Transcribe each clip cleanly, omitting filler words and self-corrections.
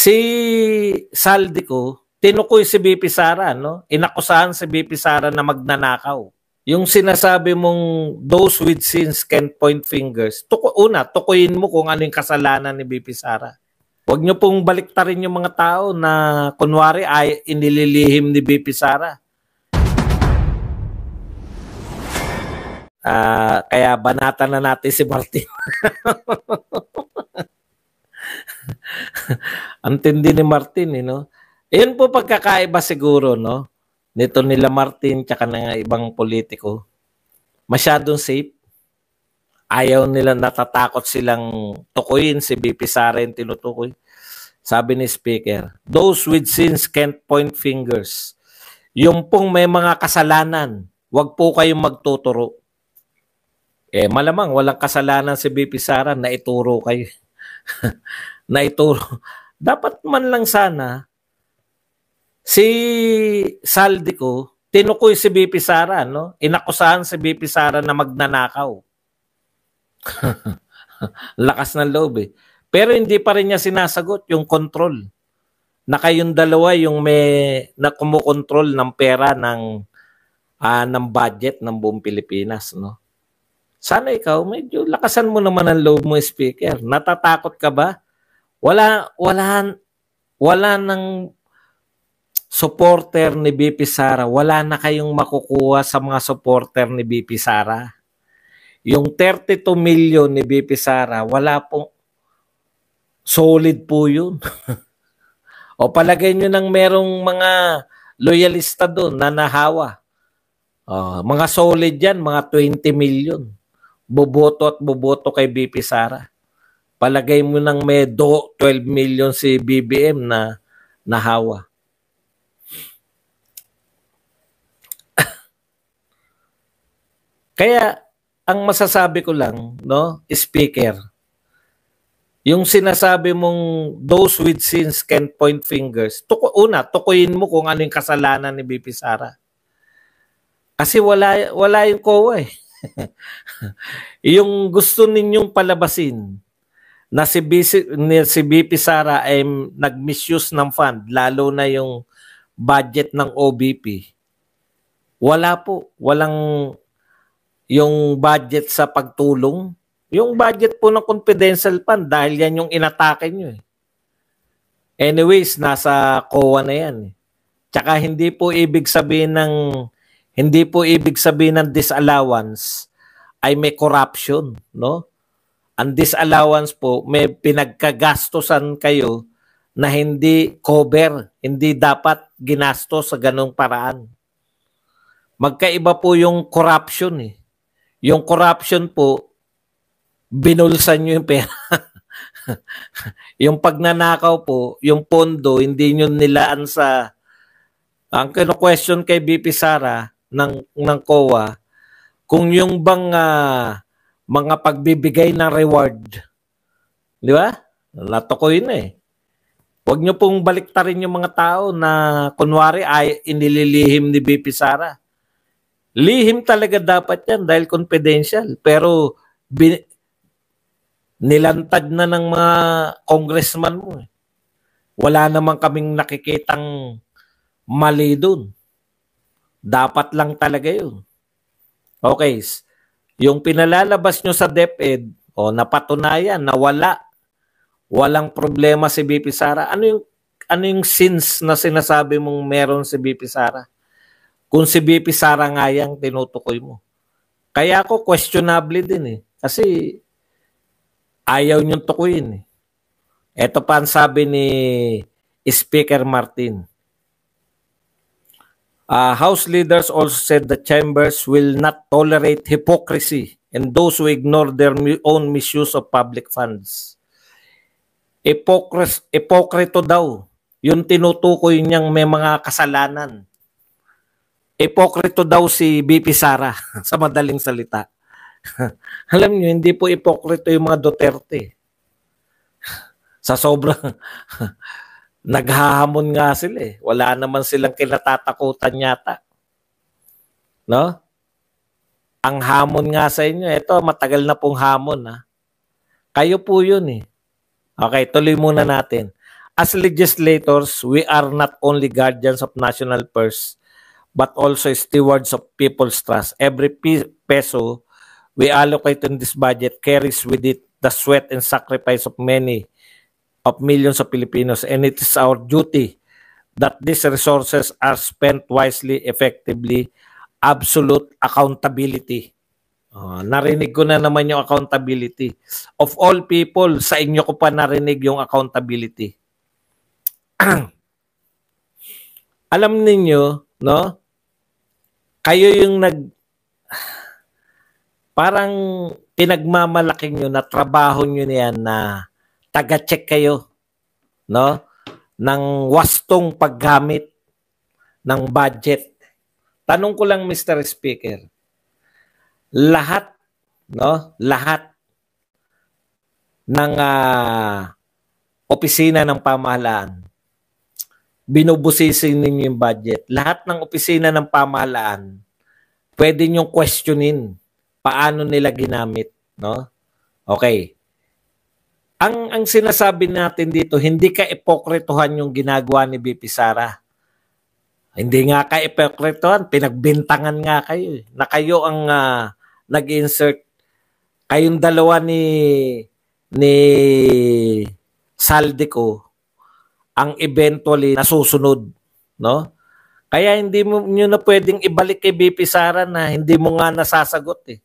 Si Saldico, tinukoy si BP Sara, no? Inakusahan si BP Sara na magnanakaw. Yung sinasabi mong those with sins can point fingers, tukuyin mo kung ano yung kasalanan ni BP Sara. Huwag nyo pong baliktarin yung mga tao na kunwari ay inililihim ni BP Sara. Kaya banatan na natin si Martin. Ang tindi ni Martin, no? Ayun po pagkakaiba siguro, no? Nito nila Martin tsaka ng ibang politiko. Masyadong safe. Ayaw nila, natatakot silang tukuyin si BP Sara yung tinutukoy. Sabi ni Speaker, those with sins can't point fingers. Yung pong may mga kasalanan, wag po kayong magtuturo. Malamang walang kasalanan si BP Sara, naituro kayo. Naituro. Dapat man lang sana, si Saldico, tinukoy si BP Sara, no? Inakusahan si BP Sara na magnanakaw. Lakas ng loob eh. Pero hindi pa rin niya sinasagot yung control. Na kayong dalawa yung may na kumukontrol ng pera ng budget ng buong Pilipinas, no? Sana ikaw medyo lakasan mo naman ang loob mo, Speaker. Natatakot ka ba? Wala nang supporter ni BP Sara. Wala na kayong makukuha sa mga supporter ni BP Sara. Yung 32 million ni BP Sara, wala pong solid po yun. O palagay nyo nang merong mga loyalista doon na nahawa. Mga solid yan, mga 20 million. Boboto at boboto kay BP Sara. Palagay mo nang may 12 million si BBM na nahawa. Kaya ang masasabi ko lang, no, Speaker, yung sinasabi mong those with sins can point fingers, tukuyin mo kung ano yung kasalanan ni BP Sara. Kasi wala yung COA eh. Yung gusto ninyong palabasin na si BP Sara ay nag-misuse ng fund, lalo na yung budget ng OBP. Walang yung budget sa pagtulong. Yung budget po ng confidential fund, dahil yan yung inatake nyo eh. Anyways, nasa COA na yan eh. Tsaka hindi po ibig sabihin ng disallowance ay may corruption, no? Ang disallowance po, may pinagkagastosan kayo na hindi cover, hindi dapat ginastos sa ganong paraan. Magkaiba po yung corruption eh. Yung corruption po, binulsan nyo yung pera. Yung pagnanakaw po, yung pondo, hindi nyo nilaan sa... Ang question kay BP Sara ng COA, kung yung bang mga pagbibigay ng reward, di ba? Natukoy na eh. Huwag nyo pong baliktarin yung mga tao na kunwari ay inililihim ni BP Sara. Lihim talaga dapat yan dahil confidential. Pero nilantad na ng mga congressman mo. Wala naman kaming nakikitang mali dun. Dapat lang talaga yun. Okay. Yung pinalalabas nyo sa DepEd, napatunayan na walang problema si BP Sara. Ano yung sins na sinasabi mong meron si BP Sara? Kung si BP Sara nga yang tinutukoy mo. Kaya ako questionable din eh. Kasi ayaw niyong tukuyin eh. Ito pa ang sabi ni Speaker Martin. House leaders also said the chambers will not tolerate hypocrisy and those who ignore their own misuse of public funds. Ipokrito daw. Yung tinutukoy niyang may mga kasalanan. Ipokrito daw si BP Sara sa madaling salita. Alam niyo, hindi po ipokrito yung mga Duterte. Sa sobrang naghahamon nga sila eh. Wala naman silang kinatatakutan yata. No? Ang hamon nga sa inyo, ito matagal na pong hamon ha. Kayo po yun eh. Okay, tuloy muna natin. as legislators, we are not only guardians of national purse, but also stewards of people's trust. Every peso we allocate in this budget carries with it the sweat and sacrifice of millions of Filipinos, and it is our duty that these resources are spent wisely, effectively, absolute accountability. Narinig ko na naman yung accountability. Of all people, sa inyo ko pa narinig yung accountability. Alam ninyo, no? Kayo yung parang pinagmamalaki nyo na trabaho nyo niyan na taga-check kayo, no? Ng wastong paggamit ng budget. Tanong ko lang, Mr. Speaker, lahat ng opisina ng pamahalaan, binubusisi ninyo yung budget. Lahat ng opisina ng pamahalaan, pwede nyong questionin paano nila ginamit, no? Okay. Ang sinasabi natin dito, hindi ka ipokritohan yung ginagawa ni BP Sara. Hindi nga ka ipokritohan, pinagbintangan nga kayo. Na kayo ang nag-insert. Kayong dalawa ni Saldico ang eventually nasusunod, no? Kaya hindi mo nyo na pwedeng ibalik kay BP Sara na hindi mo nga nasasagot eh.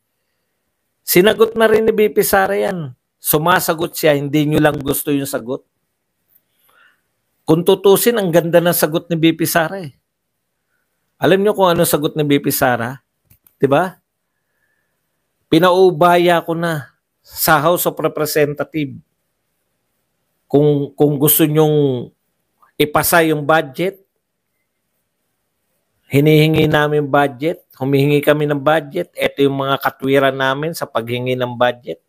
Sinagot na rin ni BP Sara yan. Sumasagot siya, hindi nyo lang gusto yung sagot. Kung tutusin, ang ganda ng sagot ni BP Sara eh. Alam nyo kung ano sagot ni BP Sara? Diba? Pinaubaya ko na sa House of Representatives. Kung gusto nyong ipasa yung budget, hinihingi namin budget, humihingi kami ng budget, ito yung mga katwiran namin sa paghingi ng budget.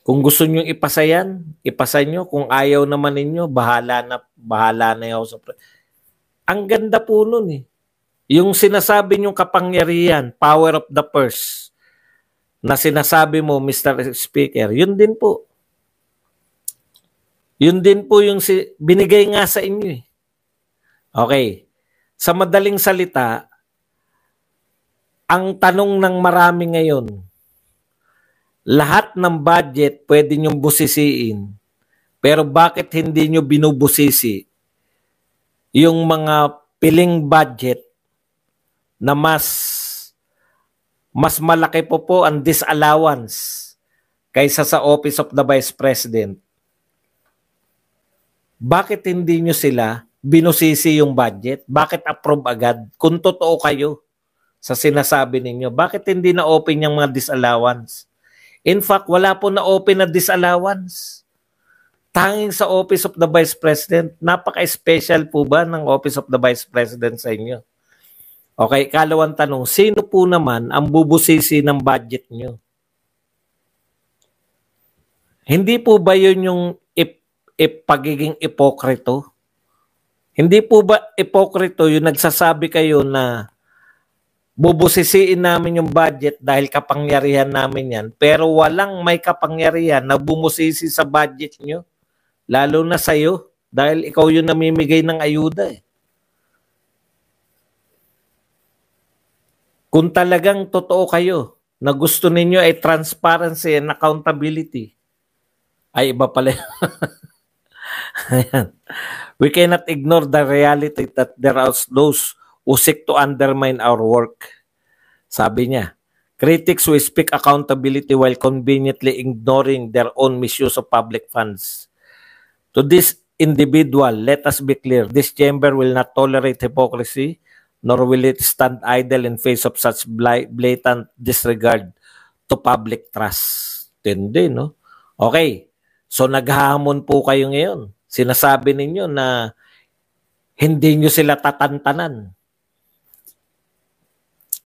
Kung gusto nyo ipasa yan, ipasa nyo. Kung ayaw naman ninyo, bahala na yung House of Representatives. Ang ganda po nun eh. Yung sinasabi nyong kapangyarihan, power of the purse, na sinasabi mo, Mr. Speaker, yun din po. Yun din po yung binigay nga sa inyo eh. Okay. Sa madaling salita, ang tanong ng marami ngayon, lahat ng budget pwede nyong busisiin, pero bakit hindi nyo binubusisi yung mga piling budget na mas malaki po ang disallowance kaysa sa Office of the Vice President? Bakit hindi nyo sila binusisi yung budget? Bakit approve agad? Kung totoo kayo sa sinasabi ninyo, bakit hindi na-open yung mga disallowance? In fact, wala po na-open na disallowance. Tanging sa Office of the Vice President, napaka-special po ba ng Office of the Vice President sa inyo? Okay, kalawang tanong, sino po naman ang bubusisi ng budget nyo? Hindi po ba yun yung pagiging ipokrito? Hindi po ba ipokrito yung nagsasabi kayo na bubusisiin namin yung budget dahil kapangyarihan namin yan, pero walang may kapangyarihan na bumusisi sa budget nyo? Lalo na sa'yo, dahil ikaw yung namimigay ng ayuda eh. Kung talagang totoo kayo na gusto ninyo ay transparency and accountability, ay iba pala. We cannot ignore the reality that there are those who seek to undermine our work. Sabi niya, critics will speak accountability while conveniently ignoring their own misuse of public funds. To this individual, let us be clear, this chamber will not tolerate hypocrisy, nor will it stand idle in face of such blatant disregard to public trust. Tindi, no? Okay, so naghahamon po kayo ngayon. Sinasabi ninyo na hindi nyo sila tatantanan.